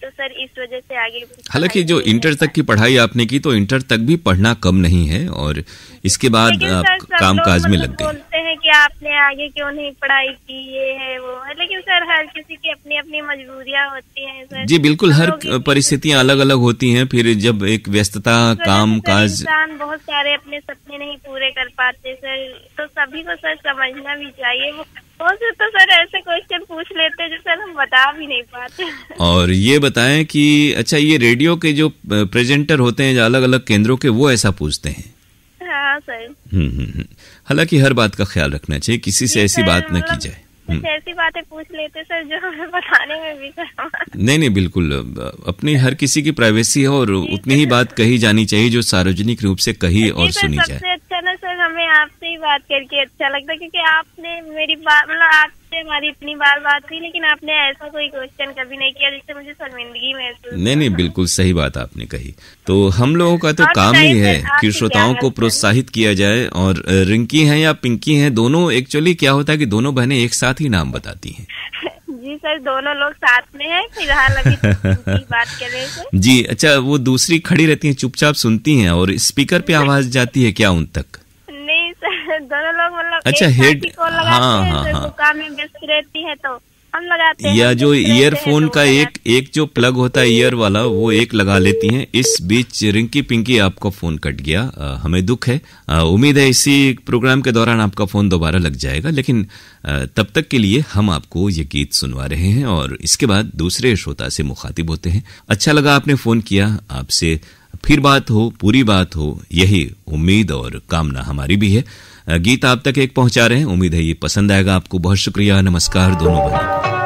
तो सर इस वजह से आगे। हालांकि जो इंटर तक की पढ़ाई आपने की, तो इंटर तक भी पढ़ना कम नहीं है, और इसके बाद आप कामकाज में लग गए। बोलते हैं कि आपने आगे क्यों नहीं पढ़ाई की, ये है वो है, लेकिन सर हर किसी की अपनी अपनी मजबूरियां होती हैं सर। जी बिल्कुल, हर परिस्थितियां अलग अलग होती हैं, फिर जब एक व्यस्तता काम काज, इंसान बहुत सारे अपने सपने नहीं पूरे कर पाते सर, तो सभी को सर समझना भी चाहिए। वो तो सर ऐसे क्वेश्चन पूछ लेते हैं जो सर हम बता भी नहीं पाते। और ये बताएं कि अच्छा, ये रेडियो के जो प्रेजेंटर होते हैं अलग अलग केंद्रों के, वो ऐसा पूछते हैं? हाँ सर। हालांकि हर बात का ख्याल रखना चाहिए, किसी से ऐसी बात न की जाए। ऐसी बातें पूछ लेते सर जो हमें बताने में भी नहीं, बिल्कुल अपनी हर किसी की प्राइवेसी है, और उतनी ही बात कही जानी चाहिए जो सार्वजनिक रूप से कही और सुनी जाए। सबसे अच्छा ना सर, हमें आपसे ही बात करके अच्छा लगता है, क्योंकि आपने मेरी बात मतलब आपसे हमारी इतनी बार बात हुई, लेकिन आपने ऐसा कोई क्वेश्चन कभी नहीं किया जिससे मुझे शर्मिंदगी महसूस। नहीं, बिल्कुल सही बात आपने कही। तो हम लोगों का तो काम ही है कि श्रोताओं को प्रोत्साहित किया जाए। और रिंकी हैं या पिंकी हैं, दोनों एक्चुअली क्या होता है कि दोनों बहनें एक साथ ही नाम बताती हैं। जी सर, दोनों लोग साथ में हैं फिलहाल, अभी बात कर रहे थे। जी अच्छा, वो दूसरी खड़ी रहती हैं, चुपचाप सुनती हैं, और स्पीकर पे आवाज जाती है क्या उन तक? नहीं सर, दोनों लोग मतलब अच्छा, हेड, हाँ, दुकान में व्यस्त रहती है तो हम लगाते हैं। या जो ईयरफोन का एक जो प्लग होता है ईयर वाला, वो एक लगा लेती हैं। इस बीच रिंकी पिंकी आपका फोन कट गया, हमें दुख है। उम्मीद है इसी प्रोग्राम के दौरान आपका फोन दोबारा लग जाएगा, लेकिन तब तक के लिए हम आपको ये गीत सुनवा रहे हैं और इसके बाद दूसरे श्रोता से मुखातिब होते हैं। अच्छा लगा आपने फोन किया, आपसे फिर बात हो, पूरी बात हो, यही उम्मीद और कामना हमारी भी है। गीत आप तक एक पहुंचा रहे हैं, उम्मीद है ये पसंद आएगा आपको। बहुत शुक्रिया, नमस्कार दोनों भाइयों।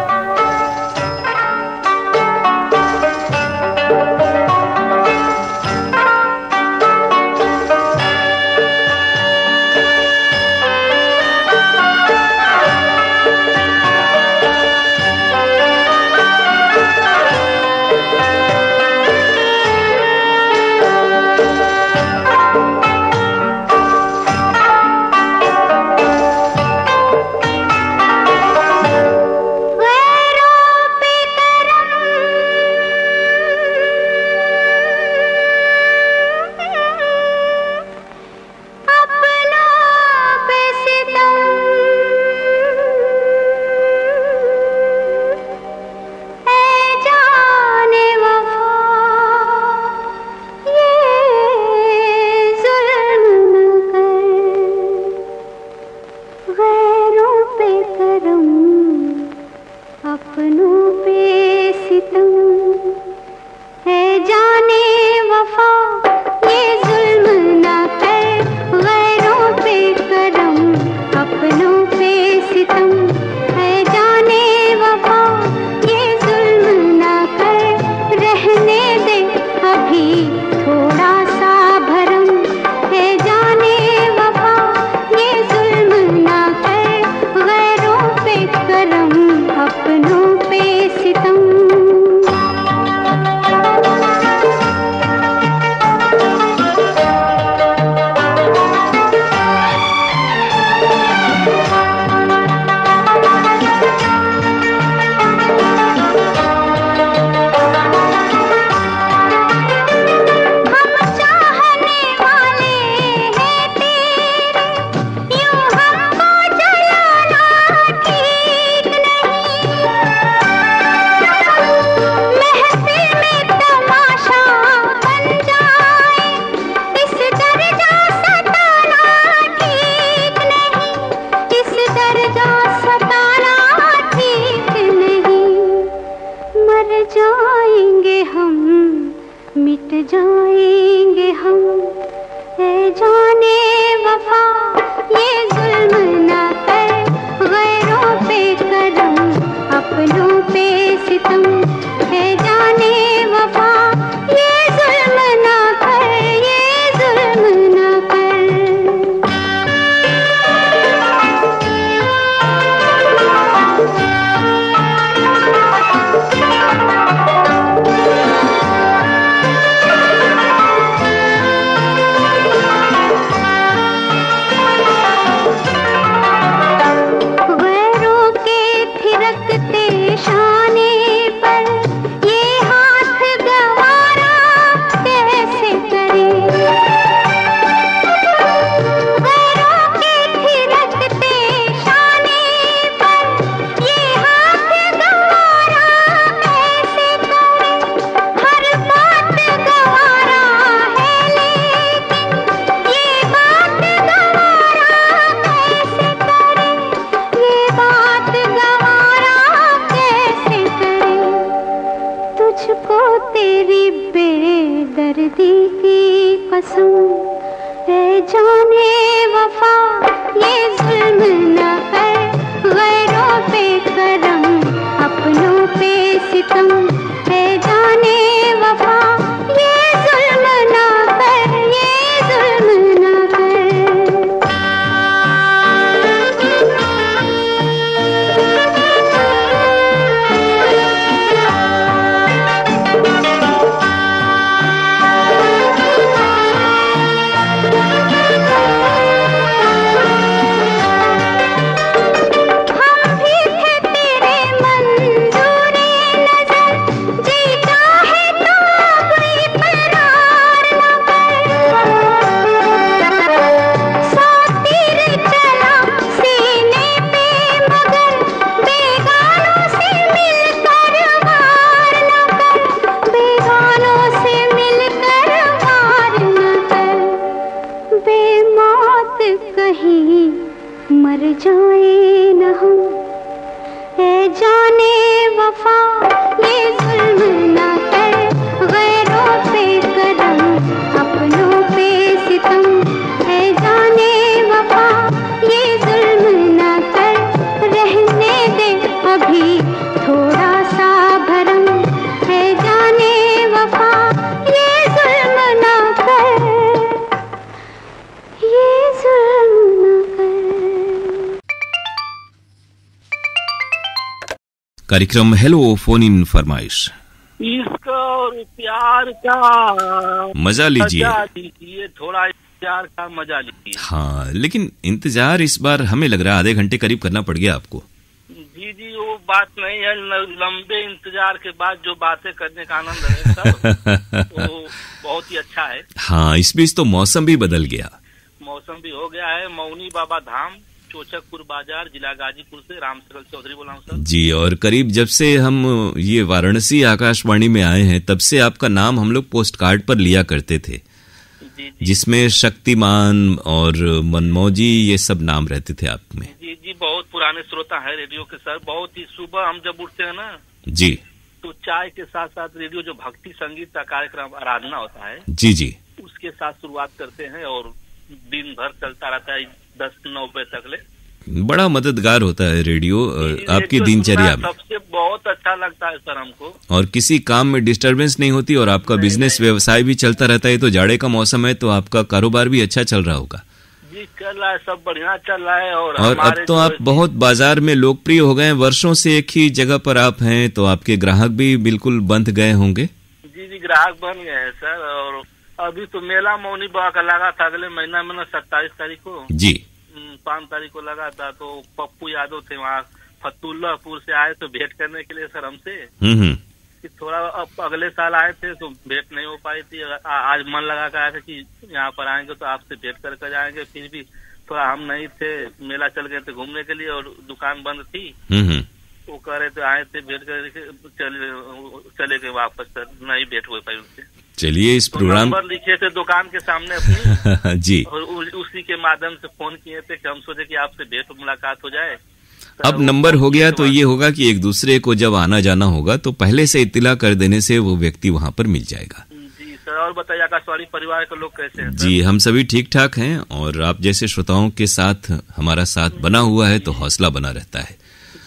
कहीं मर जाए न हम, ए जाने वफा ये जुल्म ना कर, गैरों पे करम अपनों पे सितम, ए जाने वफा ये जुल्म ना कर, रहने दे अभी थोड़ा सा भरम, ए जाने वफा ये जुल्म ना कर, ये जुल्म ना कर। कार्यक्रम हेलो फोन इन फरमाइश। इश्क और प्यार का मजा लीजिए, थोड़ा प्यार का मजा लीजिए। हाँ, लेकिन इंतजार इस बार हमें लग रहा है आधे घंटे करीब करना पड़ गया आपको। जी वो बात नहीं है, लंबे इंतजार के बाद जो बातें करने का आनंद है सर वो बहुत ही अच्छा है। हाँ, इस बीच तो मौसम भी बदल गया। मौसम भी हो गया है। मौनी बाबा धाम, चोचकपुर बाजार, जिला गाजीपुर से रामसरल चौधरी बोला हूँ सर। जी, और करीब जब से हम ये वाराणसी आकाशवाणी में आए हैं तब से आपका नाम हम लोग पोस्ट कार्ड पर लिया करते थे, जिसमें शक्तिमान और मनमौजी ये सब नाम रहते थे आप में। जी बहुत पुराने श्रोता है रेडियो के सर। बहुत ही सुबह हम जब उठते हैं ना जी, तो चाय के साथ साथ रेडियो जो भक्ति संगीत का कार्यक्रम आराधना होता है जी उसके साथ शुरुआत करते हैं और दिन भर चलता रहता है 10-9 बजे तक ले। बड़ा मददगार होता है रेडियो आपकी दिनचर्या में। सबसे बहुत अच्छा लगता है सर हमको, और किसी काम में डिस्टरबेंस नहीं होती और आपका बिजनेस व्यवसाय भी चलता रहता है। तो जाड़े का मौसम है तो आपका कारोबार भी अच्छा चल रहा होगा। जी चल रहा है, सब बढ़िया चल रहा है। और अब तो आप बहुत बाजार में लोकप्रिय हो गए हैं। वर्षों से एक ही जगह पर आप हैं तो आपके ग्राहक भी बिल्कुल बंध गए होंगे। जी ग्राहक बन गए हैं सर। और अभी तो मेला मौनी बाबा का लगा था अगले महीना में ना 27 तारीख को जी, 5 तारीख को लगा था। तो पप्पू यादव थे वहाँ फतुल्लापुर से आए तो भेंट करने के लिए सर हमसे। कि थोड़ा अगले साल आए थे तो भेंट नहीं हो पाई थी। आज मन लगा कर आए थे कि यहाँ पर आएंगे तो आपसे भेंट करके जाएंगे। फिर भी थोड़ा हम नहीं थे, मेला चल गए थे घूमने के लिए और दुकान बंद थी। वो कह रहे थे आए थे भेंट करके चले गए वापस सर, नहीं भेंट हो पाई उनसे। चलिए इस प्रोग्राम नंबर लिखे थे दुकान के सामने अपनी जी, और उसी के माध्यम से फोन किए थे कि हम सोचे कि आपसे भेंट मुलाकात हो जाए। अब नंबर हो गया तो ये होगा कि एक दूसरे को जब आना जाना होगा तो पहले से इत्तिला कर देने से वो व्यक्ति वहाँ पर मिल जाएगा। जी सर। और बताइए आकाशवाणी परिवार के लोग कैसे हैं? जी हम सभी ठीक ठाक हैं और आप जैसे श्रोताओं के साथ हमारा साथ बना हुआ है तो हौसला बना रहता है।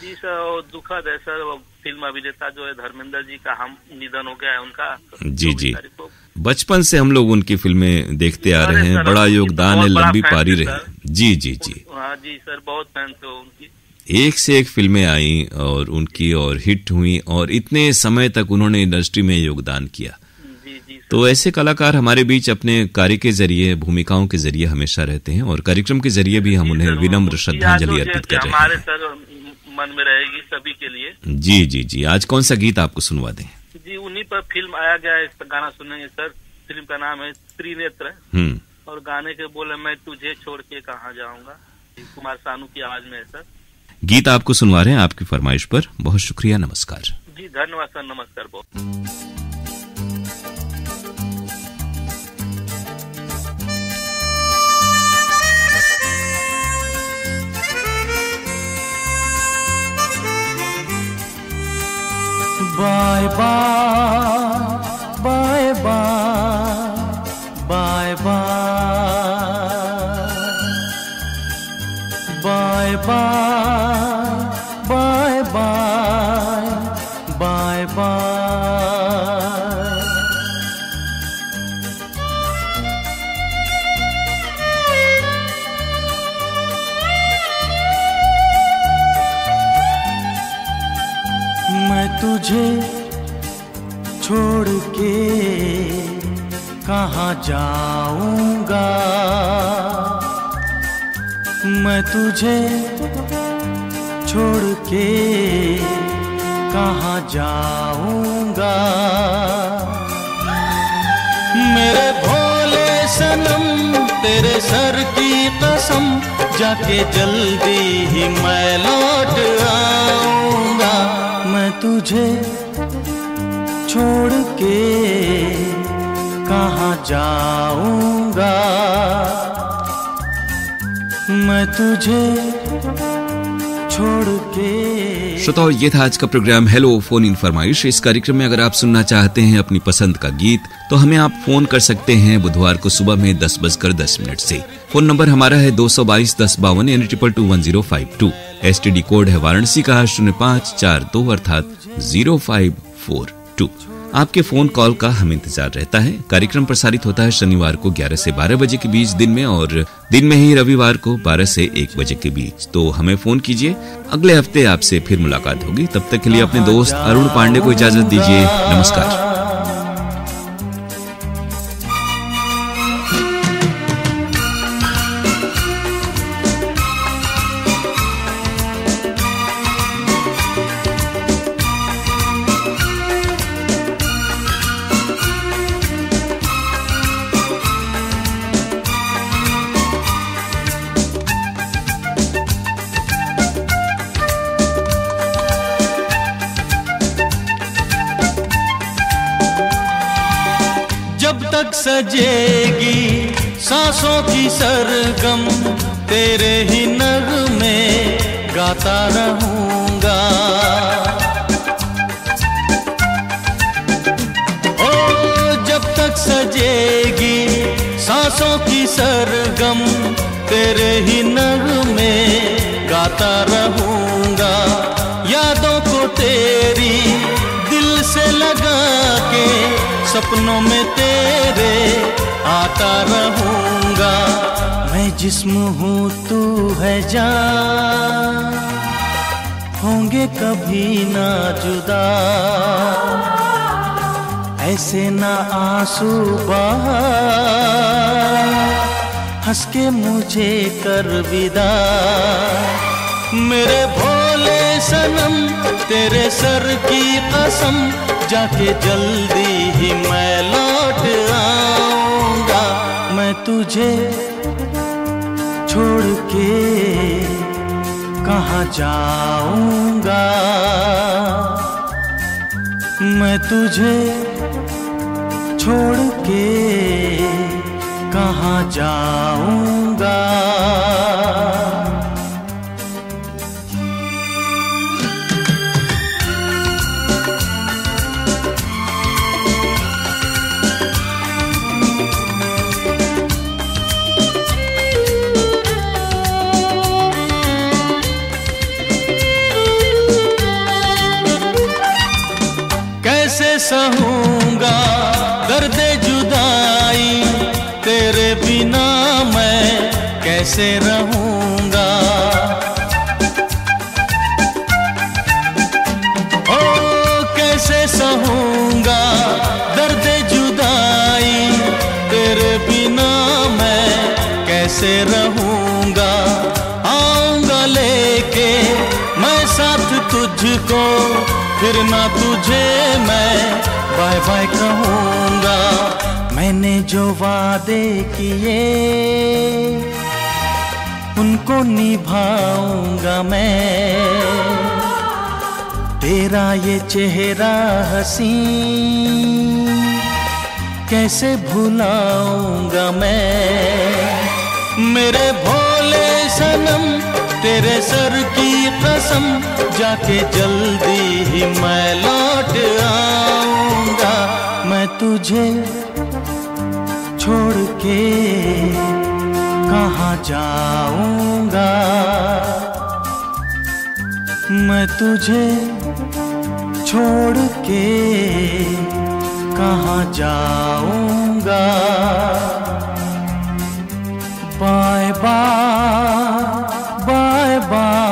जी सर, दुखद है सर। फिल्म अभिनेता जो है धर्मेंद्र जी का हम निधन हो गया है उनका। जी बचपन से हम लोग उनकी फिल्में देखते आ रहे हैं। बड़ा योगदान है, लंबी पारी रहे। जी हाँ जी सर, बहुत फैन थे उनकी। एक से एक फिल्में आई और उनकी और हिट हुई और इतने समय तक उन्होंने इंडस्ट्री में योगदान किया। जी तो ऐसे कलाकार हमारे बीच अपने कार्य के जरिए, भूमिकाओं के जरिए हमेशा रहते हैं और कार्यक्रम के जरिए भी हम उन्हें विनम्र श्रद्धांजलि अर्पित कर रहे हैं। मन में रहेगी सभी के लिए। जी आज कौन सा गीत आपको सुनवा दें? जी उन्हीं पर फिल्म आया गया है, गाना सुनेंगे सर। फिल्म का नाम है त्रिनेत्र और गाने के बोले मैं तुझे छोड़ के कहाँ जाऊंगा, कुमार सानू की आवाज में है सर। गीत आपको सुनवा रहे हैं आपकी फरमाइश पर। बहुत शुक्रिया, नमस्कार। जी धन्यवाद सर, नमस्कार। बहुत bye bye bye bye bye bye bye bye bye bye bye. मैं तुझे छोड़ के कहाँ जाऊंगा, मैं तुझे छोड़ के कहाँ जाऊंगा। मेरे भोले सनम तेरे सर की कसम, जाके जल्दी ही मैं लौट आऊंगा। मैं तुझे छोड़ के कहाँ जाऊंगा। मैं तुझे छोड़ के। श्रोताओ, ये था आज का प्रोग्राम हेलो फोन इन फरमाइश। इस कार्यक्रम में अगर आप सुनना चाहते हैं अपनी पसंद का गीत तो हमें आप फोन कर सकते हैं बुधवार को सुबह में 10:10 से। फोन नंबर हमारा है 222-1052 यानी 221052। STD कोड है वाराणसी का 0542 अर्थात 0542। आपके फोन कॉल का हम इंतजार रहता है। कार्यक्रम प्रसारित होता है शनिवार को 11 से 12 बजे के बीच दिन में, और दिन में ही रविवार को 12 से 1 बजे के बीच। तो हमें फोन कीजिए। अगले हफ्ते आपसे फिर मुलाकात होगी। तब तक के लिए अपने दोस्त अरुण पांडे को इजाजत दीजिए। नमस्कार। सजेगी सांसों की सरगम, तेरे ही नगमे गाता रहूंगा। ओ जब तक सजेगी सांसों की सरगम, तेरे ही नगमे गाता रहूंगा। यादों को तेरी दिल से लगा के सपनों में तेरे आता रहूंगा। मैं जिस्म हूँ तू है जान, होंगे कभी ना जुदा। ऐसे ना आंसू बहा, हंस के मुझे कर विदा। मेरे भोले सनम तेरे सर की कसम, जाके जल्दी ही मैं लौट आऊंगा। मैं तुझे छोड़ के कहाँ जाऊंगा। मैं तुझे छोड़ के कहाँ जाऊंगा। सहूंगा दर्दे जुदाई, तेरे बिना मैं कैसे रहूंगा। ओ कैसे सहूंगा दर्दे जुदाई, तेरे बिना मैं कैसे रहूंगा। आऊंगा लेके मैं साथ तुझको, फिर ना तुझे मैं बाय बाय कहूँगा। मैंने जो वादे किए उनको निभाऊंगा मैं। तेरा ये चेहरा हसीन कैसे भुलाऊंगा मैं। मेरे भोले सनम तेरे सर की कसम, जाके जल्दी ही मैं लौट आऊंगा। मैं तुझे छोड़ के कहाँ जाऊंगा। मैं तुझे छोड़ के कहाँ जाऊंगा। Bye bye bye bye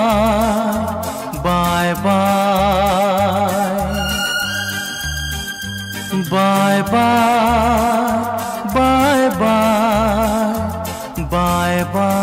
bye bye bye bye bye bye bye.